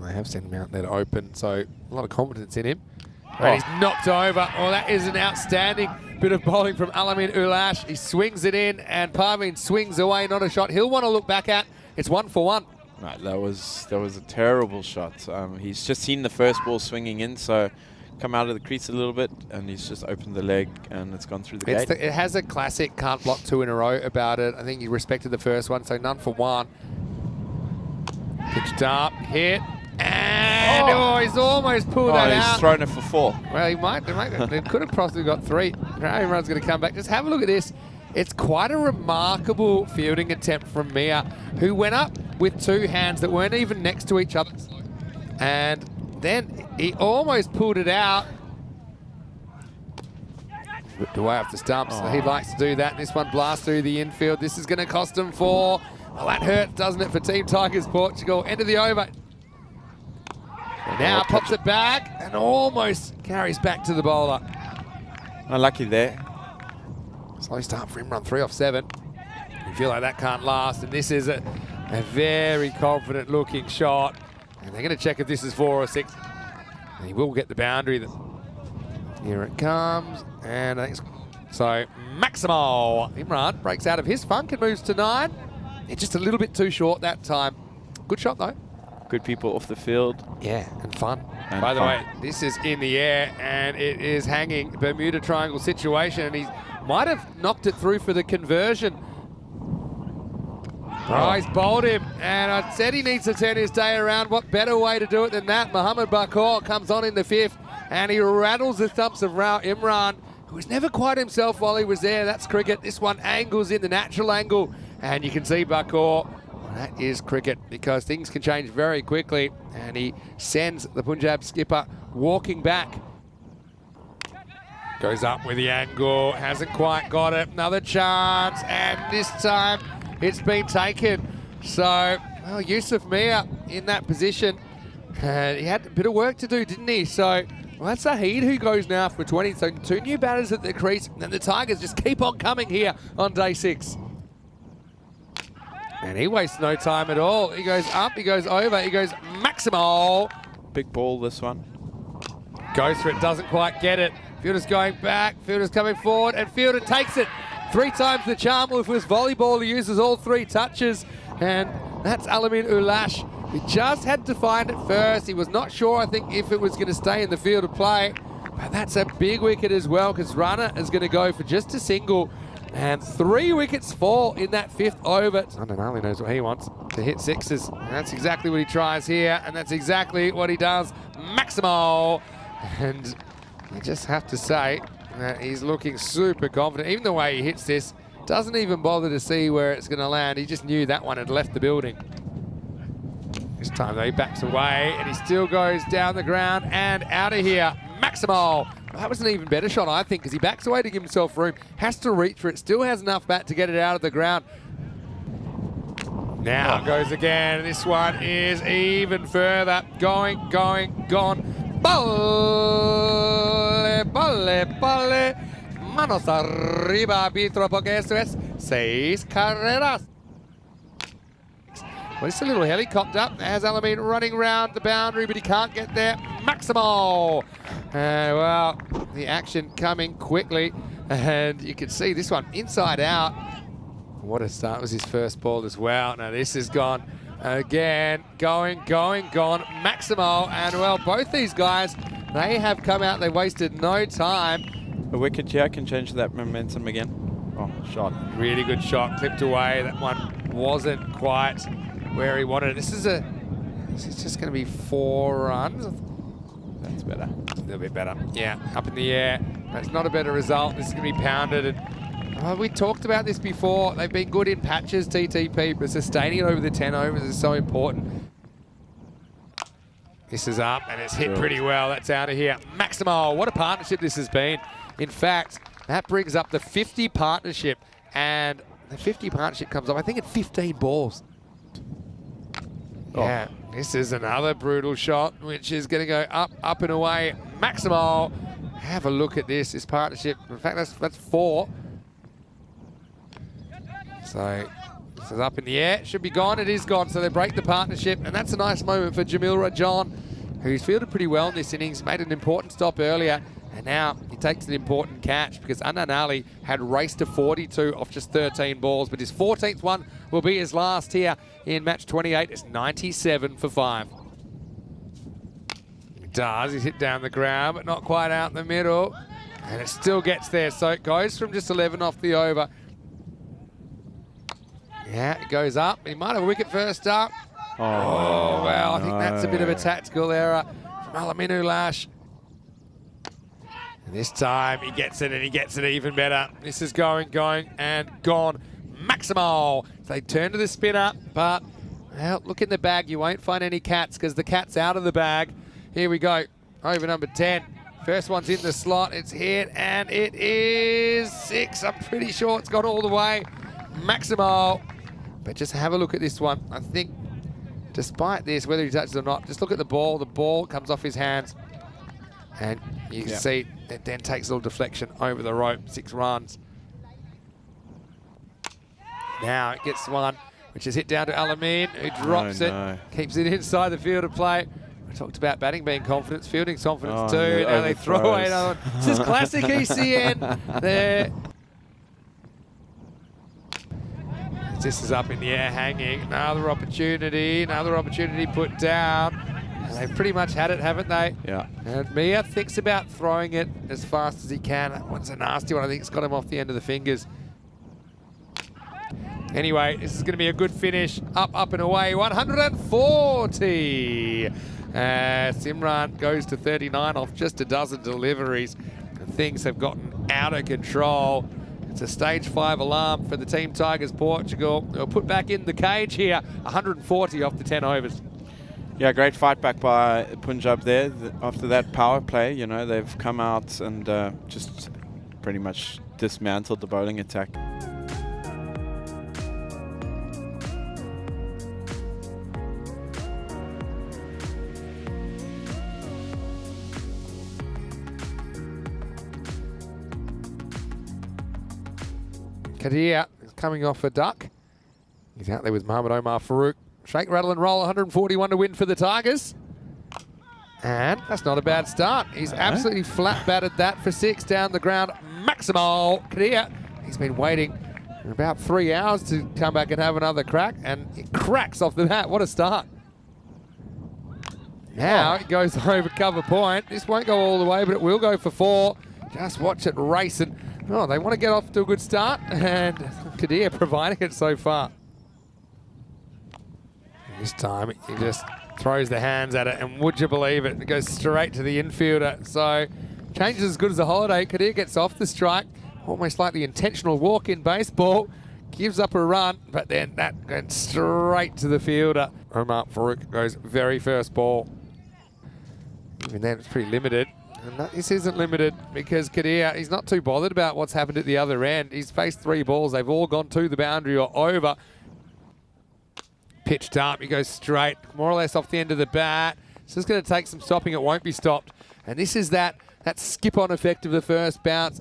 they have sent him out there to open, so a lot of confidence in him. And he's knocked over. Oh, that is an outstanding bit of bowling from Alamin Ulash. He swings it in, and Parveen swings away. Not a shot he'll want to look back at. It's 1 for 1. Right, that was a terrible shot. He's just seen the first ball swinging in, so come out of the crease a little bit, and he's just opened the leg, and it's gone through the gate. It has a classic can't block 2 in a row about it. I think he respected the first one, so none for 1. Pitched up, hit, and he's almost pulled that out. He's thrown it for 4. Well, he might they could have possibly got 3. Everyone's going to come back. Just have a look at this. It's quite a remarkable fielding attempt from Mia, who went up with 2 hands that weren't even next to each other. And then he almost pulled it out. Whipped away off the stumps. So he likes to do that. This one blasts through the infield. This is going to cost him 4. Well, that hurts, doesn't it, for Team Tigers Portugal. End of the over. Now pops it back and almost carries back to the bowler. Unlucky there. Slow start for him, run 3 off 7. You feel like that can't last, and this is a very confident looking shot. And they're going to check if this is 4 or 6. And he will get the boundary. Here it comes, and I think so. Maximo Imran breaks out of his funk and moves to 9. It's just a little bit too short that time. Good shot though. Good people off the field. Yeah, and fun. And By the way, this is in the air, and it is hanging. Bermuda Triangle situation, and he might have knocked it through for the conversion. Oh, he's bowled him, and I said he needs to turn his day around. What better way to do it than that? Mohammed Bakor comes on in the 5th, and he rattles the stumps of Imran, who was never quite himself while he was there. That's cricket. This one angles in the natural angle, and you can see Bakor. That is cricket, because things can change very quickly, and he sends the Punjab skipper walking back. Goes up with the angle, hasn't quite got it. Another chance, and this time it's been taken. So, well, Yusuf Mia in that position. He had a bit of work to do, didn't he? So, well, that's Zahid who goes now for 20. So 2 new batters at the crease, and the Tigers just keep on coming here on day 6. And he wastes no time at all. He goes up, he goes over, he goes Maximo. Big ball, this one. Goes for it, doesn't quite get it. Fielder's going back, Fielder's coming forward, and Fielder takes it. 3 times the charm. With his volleyball, he uses all 3 touches. And that's Alamin Ulash. He just had to find it first. He was not sure, I think, if it was going to stay in the field of play. But that's a big wicket as well, because Runner is going to go for just a single. And 3 wickets fall in that 5th over. Santarem knows what he wants, to hit 6s. And that's exactly what he tries here, and that's exactly what he does. Maximo. And you just have to say that he's looking super confident. Even the way he hits this, doesn't even bother to see where it's going to land. He just knew that one had left the building. This time though, he backs away, and he still goes down the ground and out of here. Maximo. That was an even better shot, I think, because he backs away to give himself room. Has to reach for it. Still has enough bat to get it out of the ground. Now goes again. This one is even further. Going, gone. Balle, balle, balle. Manos arriba, arbitro, porque esto es 6 carreras. Well, it's a little helicopter. Has Alamin running round the boundary, but he can't get there. Maximo. Well, the action coming quickly. And you can see this one inside out. What a start. Was his first ball as well. Now this is gone again. Going, gone. Maximo. And well, both these guys, they have come out. They wasted no time. A wicket here can change that momentum again. Oh, shot. Really good shot. Clipped away. That one wasn't quite where he wanted it. This is just going to be 4 runs. That's better. A little bit better. Yeah, up in the air. That's not a better result. This is going to be pounded. And we talked about this before. They've been good in patches, TTP, but sustaining it over the 10 overs is so important. This is up, and it's hit pretty well. That's out of here. Maximo, what a partnership this has been. In fact, that brings up the 50 partnership, and the 50 partnership comes up, I think, at 15 balls. Yeah, this is another brutal shot, which is going to go up and away. Maximo, have a look at this partnership. In fact, that's 4. So This is up in the air. Should be gone. It is gone. So they break the partnership. And that's a nice moment for Jamil Rajan, who's fielded pretty well in this innings. Made an important stop earlier. And now he takes an important catch because Anand Ali had raced to 42 off just 13 balls. But his 14th one will be his last here in match 28. It's 97 for 5. He does. He's hit down the ground, but not quite out in the middle. And it still gets there. So it goes from just 11 off the over. Yeah, it goes up. He might have a wicket first up. Oh, well, I think that's a bit of a tactical error from Alaminu Lash. And this time he gets it, and he gets it even better. This is going, and gone. Maximal. So they turn to the spinner, but, well, look in the bag. You won't find any cats because the cat's out of the bag. Here we go. Over number 10. First one's in the slot. It's hit, and it is 6. I'm pretty sure it's gone all the way. Maximal. But just have a look at this one. I think, despite this, whether he touches it or not, just look at the ball. The ball comes off his hands. And you can see it then takes a little deflection over the rope. 6 runs. Now it gets one, which is hit down to Alamin, who drops it, keeps it inside the field of play. We talked about batting being confidence, fielding confidence too. And now they throw away another one. This is classic ECN there. This is up in the air, hanging. Another opportunity put down. And they've pretty much had it, haven't they? Yeah. And Mia thinks about throwing it as fast as he can. That one's a nasty one. I think it's got him off the end of the fingers. Anyway, this is going to be a good finish. Up and away. 140. Simran goes to 39 off just a dozen deliveries. And things have gotten out of control. It's a stage 5 alarm for the Team Tigers Portugal. They'll put back in the cage here. 140 off the 10 overs. Yeah, great fight back by Punjab there. After that power play, you know, they've come out and just pretty much dismantled the bowling attack. Kadir is coming off a duck. He's out there with Mohammad Omar Farouk. Shake, rattle and roll, 141 to win for the Tigers. And that's not a bad start. He's absolutely flat batted that for 6 down the ground. Maximal Kadir. He's been waiting for about 3 hours to come back and have another crack, and it cracks off the bat. What a start. Now it goes over cover point. This won't go all the way, but it will go for 4. Just watch it race. And oh, they want to get off to a good start, and Kadir providing it so far. This time he just throws the hands at it, and would you believe it? It goes straight to the infielder. So changes as good as a holiday. Kadir gets off the strike, almost like the intentional walk-in baseball. Gives up a run, but then that went straight to the fielder. Omar Farouk goes very first ball. Even then it's pretty limited. And this isn't limited because Kadir, he's not too bothered about what's happened at the other end. He's faced 3 balls. They've all gone to the boundary or over. Pitched up. He goes straight, more or less off the end of the bat. It's just going to take some stopping. It won't be stopped. And this is that skip-on effect of the first bounce.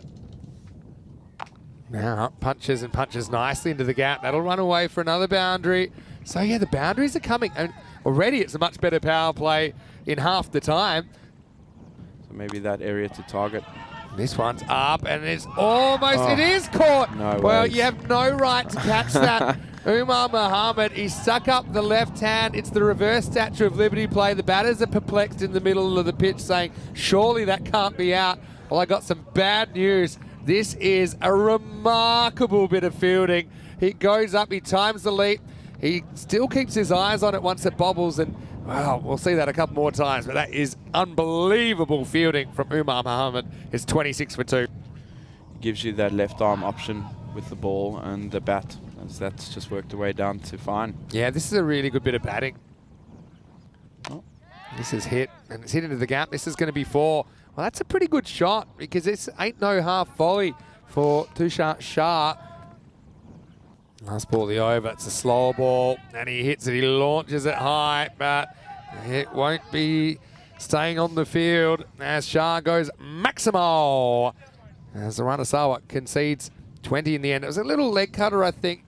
Now punches and punches nicely into the gap. That'll run away for another boundary. So, yeah, the boundaries are coming. And already it's a much better power play in half the time. Maybe that area to target. This one's up, and it's almost, it is caught. No well, ways. you have no right to catch that. Umar Mohammed, he stuck up the left hand. It's the reverse Statue of Liberty play. The batters are perplexed in the middle of the pitch saying, surely that can't be out. Well, I got some bad news. This is a remarkable bit of fielding. He goes up, he times the leap. He still keeps his eyes on it once it bobbles, and well, we'll see that a couple more times, but that is unbelievable fielding from Umar Mohammed. It's 26 for 2. Gives you that left arm option with the ball and the bat, as that's just worked the way down to fine. Yeah, this is a really good bit of batting. Oh. This is hit, and it's hit into the gap. This is going to be 4. Well, that's a pretty good shot because this ain't no half volley for Tushar Shah. Last ball the over, it's a slower ball, and he hits it, he launches it high, but it won't be staying on the field as Shah goes maximal. As the Ranasawa concedes 20 in the end. It was a little leg cutter, I think.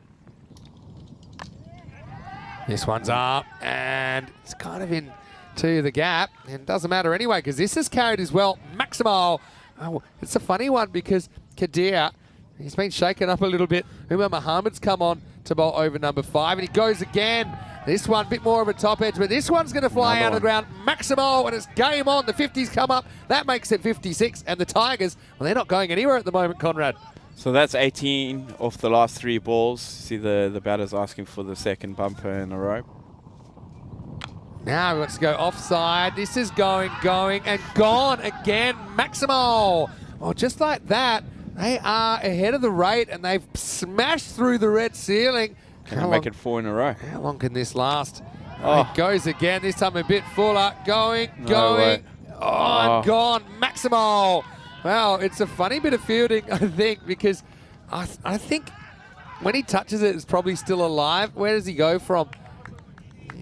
This one's up, and it's kind of into the gap, and doesn't matter anyway, because this is carried as well. Maximal. Oh, it's a funny one because Kadir, he's been shaken up a little bit. Umar Mohammed's come on to bowl over number 5, and he goes again. This one, a bit more of a top edge, but this one's going to fly out of the ground. Maximal, and it's game on. The 50s come up. That makes it 56, and the Tigers, well, they're not going anywhere at the moment, Conrad. So that's 18 off the last 3 balls. See the batter's asking for the second bumper in a row. Now he wants to go offside. This is going, and gone again. Maximal. Oh, just like that, they are ahead of the rate, and they've smashed through the red ceiling. Can they make it 4 in a row? How long can this last? Oh. It goes again, this time a bit fuller. Going. Way. And gone. Maximal. Well, it's a funny bit of fielding, I think, because I think when he touches it, it's probably still alive. Where does he go from?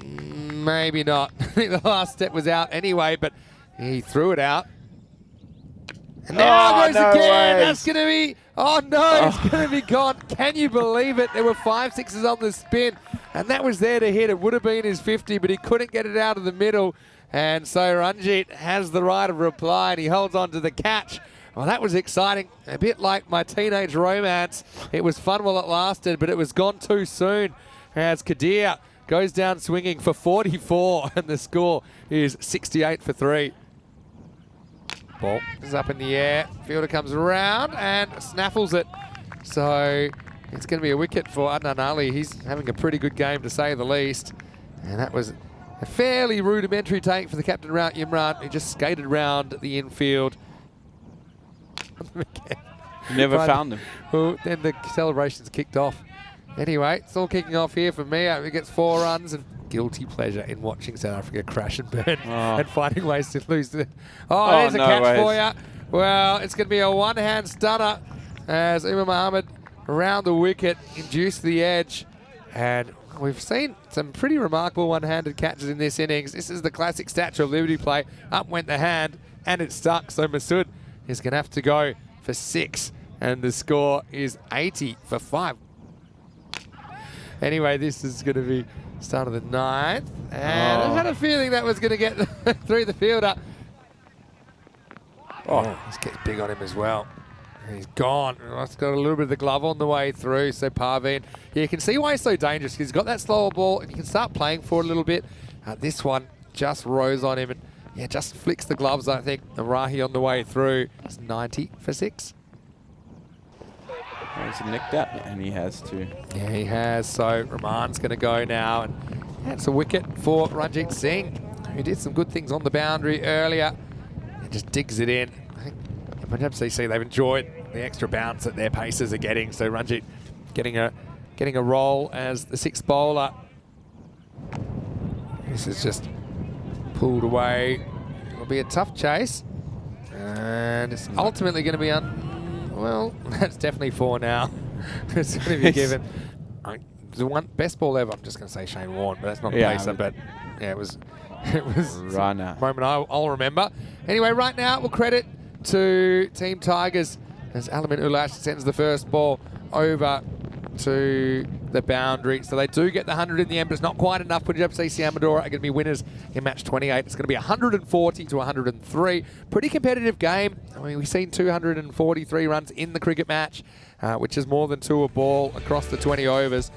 Maybe not. I think the last step was out anyway, but he threw it out. And now it goes again. Ways. That's going to be... Oh, no, it's going to be gone. Can you believe it? There were 5 sixes on the spin, and that was there to hit. It would have been his 50, but he couldn't get it out of the middle. And so Ranjit has the right of reply, and he holds on to the catch. Well, that was exciting. A bit like my teenage romance. It was fun while it lasted, but it was gone too soon. As Kadir goes down swinging for 44, and the score is 68 for 3. Ball is up in the air. Fielder comes around and snaffles it. So it's going to be a wicket for Adnan Ali. He's having a pretty good game, to say the least. And that was a fairly rudimentary take for the captain, Raut Imran. He just skated around the infield. Never found him. Well, then the celebrations kicked off. Anyway, it's all kicking off here for Mia. He gets 4 runs, and guilty pleasure in watching South Africa crash and burn and finding ways to lose it. Oh, there's a catch for you. Well, it's going to be a one-hand stunner as Umar Mohammad around the wicket, induced the edge. And we've seen some pretty remarkable one-handed catches in this innings. This is the classic Statue of Liberty play. Up went the hand, and it stuck. So Masood is going to have to go for 6, and the score is 80 for 5. Anyway, this is going to be start of the 9th, and I had a feeling that was going to get through the fielder. Oh, this gets big on him as well. He's gone. It's got a little bit of the glove on the way through, so Parveen. Yeah, you can see why he's so dangerous, because he's got that slower ball, and you can start playing for it a little bit. This one just rose on him, and yeah, just flicks the gloves, I think. And Rahi on the way through. It's 90 for 6. He's nicked out, and he has to. Yeah, he has. So Rahman's going to go now, and yeah, it's a wicket for Ranjit Singh, who did some good things on the boundary earlier. He just digs it in. I think Punjab CC, they've enjoyed the extra bounce that their pacers are getting. So Ranjit getting a roll as the 6th bowler. This is just pulled away. It'll be a tough chase, and it's ultimately going to be well, that's definitely 4 now. It's going to be given. The one best ball ever. I'm just going to say Shane Warne, but that's not a pacer. But yeah, it was right now. A moment I'll remember. Anyway, right now we'll credit to Team Tigers as Alamin Ulash sends the first ball over to the boundary. So they do get the 100 in the end, but it's not quite enough. Punjab CC Amadora are going to be winners in match 28. It's going to be 140 to 103. Pretty competitive game. I mean, we've seen 243 runs in the cricket match, which is more than 2 a ball across the 20 overs.